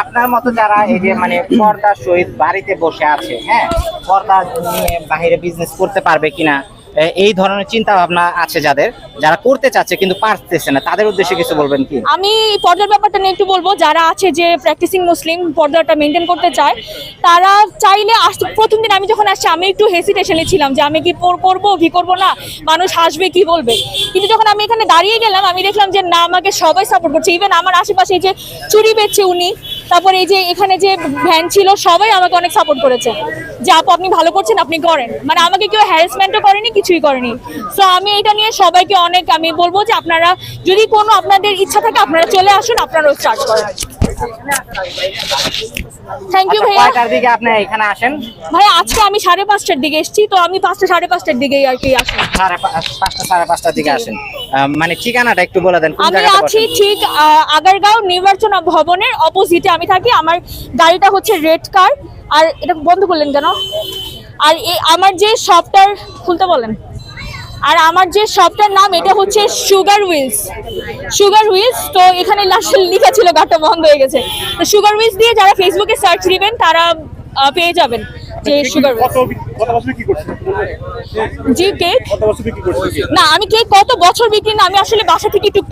আপনার মতো যারা এই যে মানে পর্দার সহিত বাড়িতে বসে আছে, হ্যাঁ, পর্দা নিয়ে বাইরে বিজনেস করতে পারবে কিনা, এই ধরনের চিন্তা ভাবনা আছে যাদের, যারা করতে চাচ্ছে কিন্তু পারতেছে না, তাদের উদ্দেশ্যে কিছু বলবেন কি? আমি পর্দার ব্যাপারটা নিয়ে একটু বলবো। যারা আছে যে প্র্যাকটিসিং মুসলিম পর্দাটা মেনটেন করতে চায়, তারা চাইলে প্রথম দিন আমি যখন আসছি আমি একটু হেসিটেশনে ছিলাম যে আমি কি করবো কি করবো না, মানুষ হাসবে কি বলবে। কিন্তু যখন আমি এখানে দাঁড়িয়ে গেলাম আমি দেখলাম যে না, আমাকে সবাই সাপোর্ট করছে। ইভেন আমার আশেপাশে এই যে চুরি বেচছে উনি, তারপরে এই যে এখানে যে ভ্যান ছিল, সবাই আমাকে অনেক সাপোর্ট করেছে যে আপু আপনি ভালো করছেন, আপনি করেন। মানে আমাকে কেউ হ্যারাসমেন্টও করেনি, কিছুই করেনি। সো আমি এটা নিয়ে সবাইকে অনেক আমি বলবো যে আপনারা যদি কোনো আপনাদের ইচ্ছা থাকে আপনারা চলে আসুন, আপনারাও স্টার্ট করেন। থ্যাংক ইউ ভাইয়া। কয়টার দিকে আপনি এখানে আসেন? ভাই আজকে আমি 5:30টার দিকে এসেছি, তো আমি 5টা 5:30টার দিকেই আর কি আসি। 5টা 5:30টার দিকে আসেন। মানে ঠিকানাটা একটু বলে দেন, কোন আমি জায়গাতে আছি বসেন? ঠিক আগারগাঁও নির্বাচন ভবনের অপোজিটে আমি থাকি। আমার গাড়িটা হচ্ছে রেড কার। আর এটা বন্ধ করলেন কেন? আর আমার যে শপটার খুলতে বলেন, আর আমার যে শপটার নাম এটা হচ্ছে সুগার হুইলস। সুগার হুইলস, তো এখানে লেখা ছিল, গাড়িটা বন্ধ হয়ে গেছে। তো সুগার হুইলস দিয়ে যারা ফেসবুকে সার্চ দিবেন তারা পেয়ে যাবেন যে সুগার হুইলস। কত বছর কি করছেন? জি কেক কত বছর কি করছেন? না, আমি কেক কত বছর বিক্রি না, আমি আসলে বাসা থেকে একটু